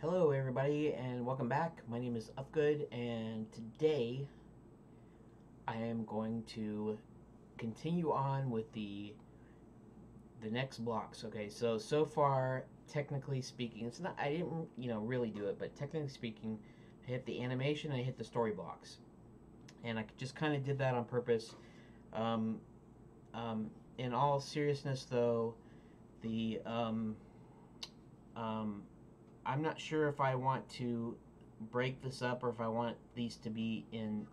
Hello everybody and welcome back. My name is Uhfgood and today I am going to continue on with the next blocks. Okay, so far, technically speaking, it's not, I didn't, really do it, but technically speaking, I hit the animation, I hit the story blocks. And I just kind of did that on purpose. Um, in all seriousness though, the um, I'm not sure if I want to break this up or if I want these to be in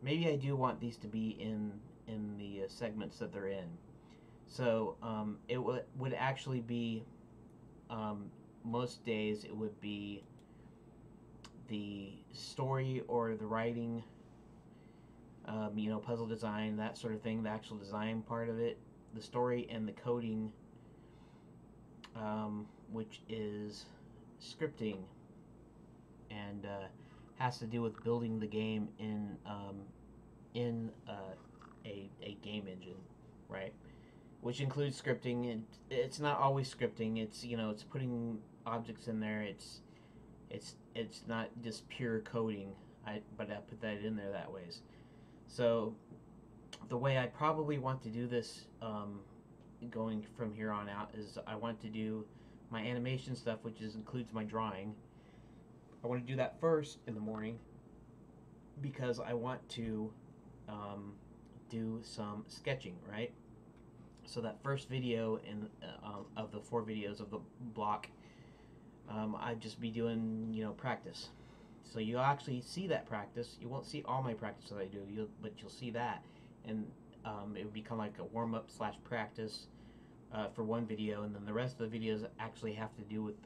maybe I do want these to be in the segments that they're in. So it would actually be most days it would be the story or the writing, puzzle design, that sort of thing, the actual design part of it, the story and the coding, which is scripting and has to do with building the game in a game engine, right? Which includes scripting. And it's not always scripting. It's putting objects in there. It's not just pure coding. But I put that in there that ways. So the way I probably want to do this going from here on out is I want to do my animation stuff, which includes my drawing. I want to do that first in the morning because I want to do some sketching, right? So that first video of the 4 videos of the block, I'd just be doing practice. So you'll actually see that practice. You won't see all my practice that I do, but you'll see that, and it would become like a warm up / practice for one video, and then the rest of the videos actually have to do with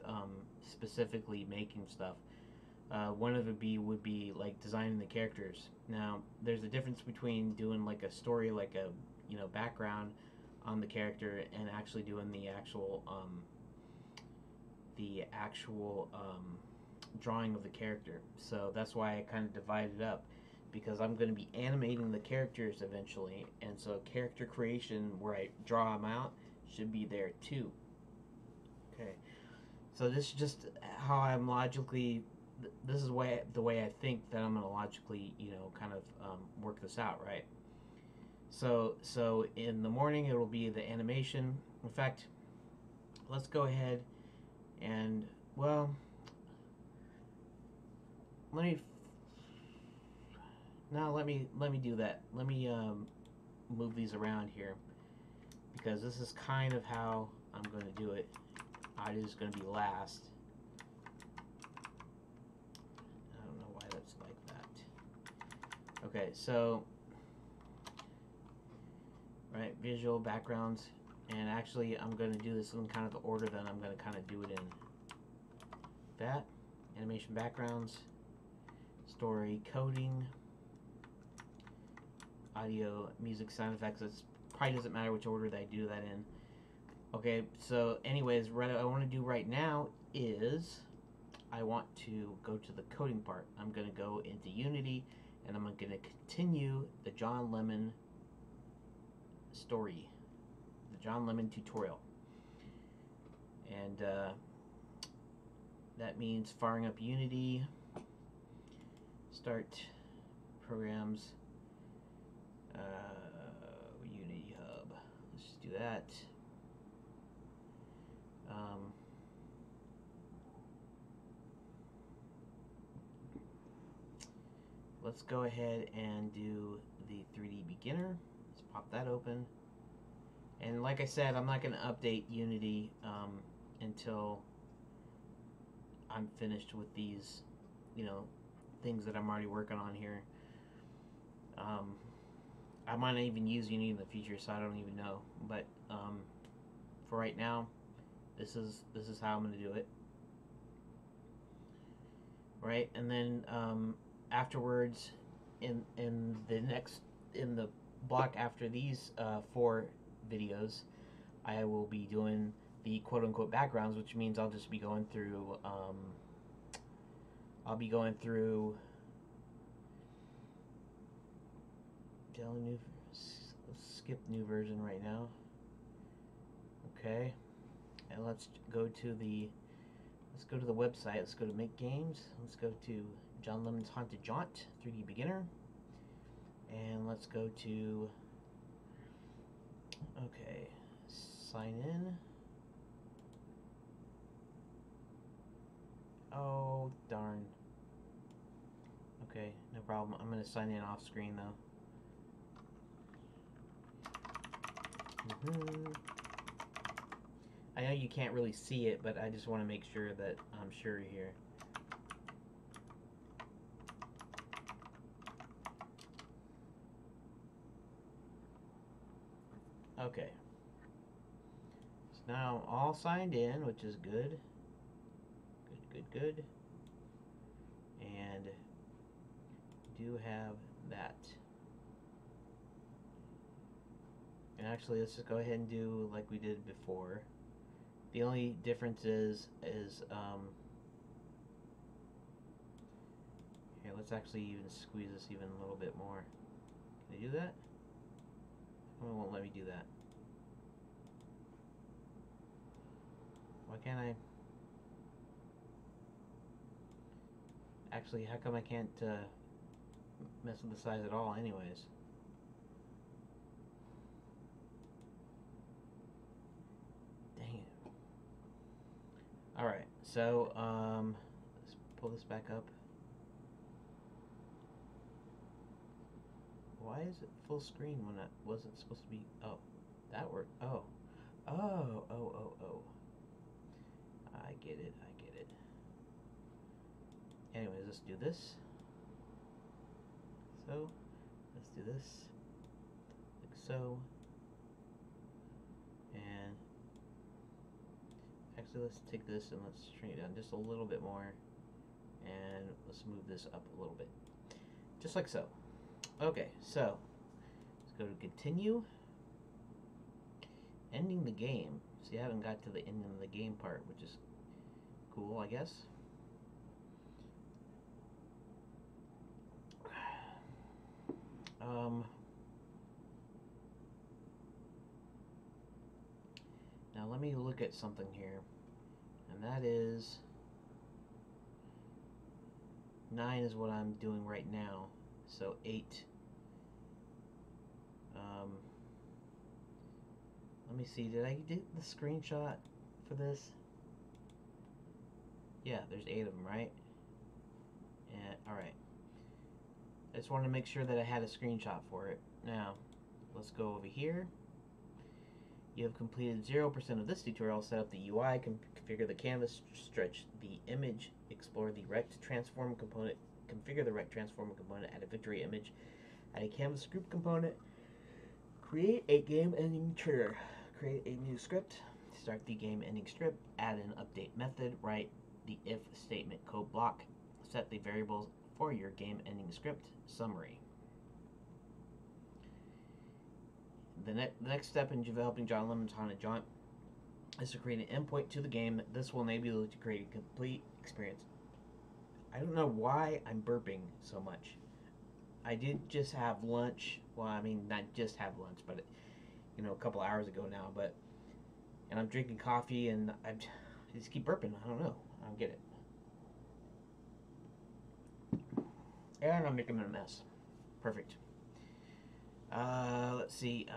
specifically making stuff. One of it would be like designing the characters. Now, there's a difference between doing like a story, like a background on the character, and actually doing the actual drawing of the character. So that's why I kind of divided up, because I'm going to be animating the characters eventually, and so character creation where I draw them out should be there too. Okay, so this is just how I'm logically. This is the way I think that I'm going to logically, kind of work this out, right? So in the morning it will be the animation. In fact, let's go ahead and let me let me do that. Let me move these around here because this is kind of how I'm going to do it. It is going to be last. I don't know why that's like that. Okay, so right, visual backgrounds, and actually I'm going to do this in kind of the order that I'm going to kind of do it in. That, animation backgrounds, story coding, audio, music, sound effects. It probably doesn't matter which order that I do that in. Okay, so anyways, what I want to do right now is I want to go to the coding part. I'm going to go into Unity, and I'm going to continue the John Lemon story, the John Lemon tutorial. And that means firing up Unity, start programs, Unity Hub. Let's just do that. Let's go ahead and do the 3D beginner. Let's pop that open. And like I said, I'm not going to update Unity until I'm finished with these, things that I'm already working on here. I might not even use Unity in the future, so I don't even know. But for right now, this is how I'm going to do it. Right, and then afterwards, in the block after these 4 videos, I will be doing the quote-unquote backgrounds, which means I'll just be going through let's skip new version right now. Okay, and let's go to the let's go to the website. Let's go to Make Games. Let's go to John Lemon's Haunted Jaunt 3D Beginner, and let's go to sign in. Oh darn. Okay, no problem. I'm gonna sign in off screen though. I know you can't really see it, but I just want to make sure that I'm sure you're here. Okay. So now I'm all signed in, which is good. Good. And do have that. And actually, let's just go ahead and do like we did before. The only difference is here, let's actually even squeeze this even a little bit more. Can I do that? Oh, it won't let me do that. Why can't I? Actually, how come I can't mess with the size at all anyways? Dang it. Alright, so let's pull this back up. Why is it full screen when it wasn't supposed to be? Oh, that worked. Oh. I get it. Anyways, let's do this. So, let's do this. Like so. And actually, let's take this and let's shrink it down just a little bit more. And let's move this up a little bit. Just like so. Okay, so let's go to continue. Ending the game. See, I haven't got to the ending of the game part, which is cool, I guess. Now let me look at something here, and that is 9 is what I'm doing right now, so 8. Let me see, did I do the screenshot for this? Yeah, there's 8 of them, right? And alright. I just wanted to make sure that I had a screenshot for it. Now, let's go over here. You have completed 0% of this tutorial. Set up the UI, configure the canvas, stretch the image, explore the rect transform component, configure the rect transform component, add a victory image, add a canvas group component, create a game ending trigger, create a new script, start the game ending script, add an update method, write the if statement code block, set the variables for your game ending script. Summary. The next step in developing John Lemon's Haunted Jaunt is to create an endpoint to the game. This will enable you to create a complete experience. I don't know why I'm burping so much. I did just have lunch. Well, I mean, not just have lunch, but you know, a couple hours ago now. And I'm drinking coffee, and I just keep burping. I don't know. I don't get it. And I'm making a mess. Perfect. Let's see.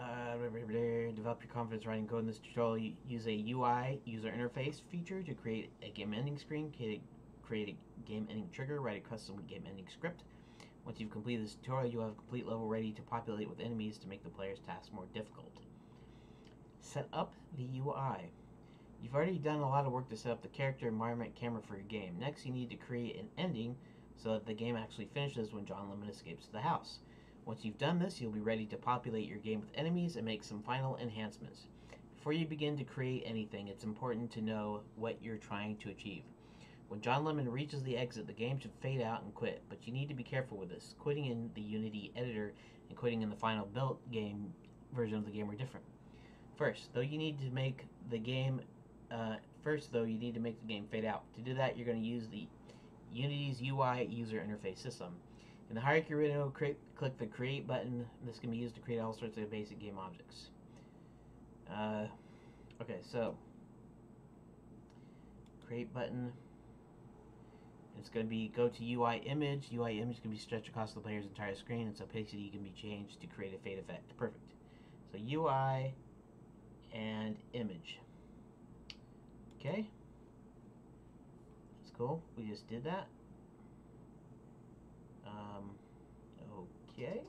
Develop your confidence writing code in this tutorial. Use a UI user interface feature to create a game ending screen. Create a game ending trigger. Write a custom game ending script. Once you've completed this tutorial, you'll have a complete level ready to populate with enemies to make the player's tasks more difficult. Set up the UI. You've already done a lot of work to set up the character, environment, camera for your game. Next, you need to create an ending so that the game actually finishes when John Lemon escapes the house. Once you've done this, you'll be ready to populate your game with enemies and make some final enhancements. Before you begin to create anything, it's important to know what you're trying to achieve. When John Lemon reaches the exit, the game should fade out and quit, but you need to be careful with this. Quitting in the Unity editor and quitting in the final built game version of the game are different. First, though, you need to make the game fade out. To do that, you're going to use the Unity's UI user interface system. In the hierarchy window, click the Create button. This can be used to create all sorts of basic game objects. Okay, so Create button. It's going to be go to UI image. UI image can be stretched across the player's entire screen, and so opacity can be changed to create a fade effect. Perfect. So UI and image. Okay. That's cool. We just did that. Okay.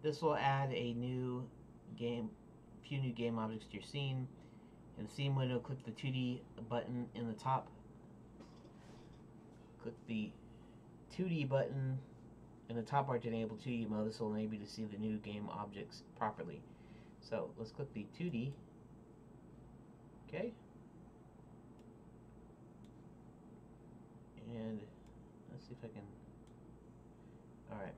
This will add a new few new game objects to your scene. In the scene window, click the 2D button in the top. Click the 2D button in the top bar to enable 2D mode. This will enable you to see the new game objects properly. So let's click the 2D. Okay. And let's see if I can. Alright.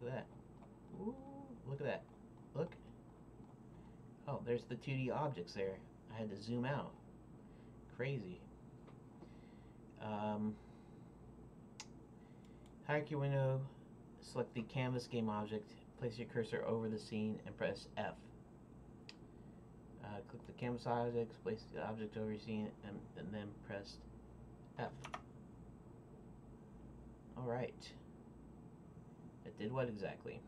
Look at that. Ooh, look at that. Look. Oh, there's the 2D objects there. I had to zoom out. Crazy. Hierarchy window. Select the canvas game object. Place your cursor over the scene and press F. Click the canvas objects, place the object over your scene, and then press F. Alright. It did what exactly?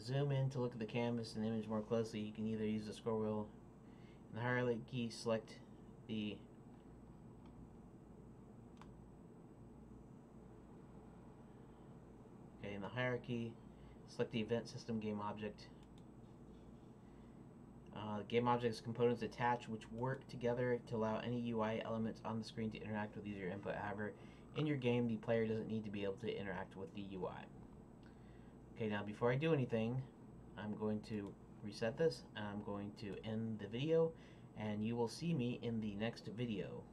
Zoom in to look at the canvas and image more closely. You can either use the scroll wheel. In the hierarchy, select the in the hierarchy, select the event system game object. Game objects components attached which work together to allow any UI elements on the screen to interact with user input. However, in your game, the player doesn't need to be able to interact with the UI. Okay, now before I do anything, I'm going to reset this, and I'm going to end the video, and you will see me in the next video.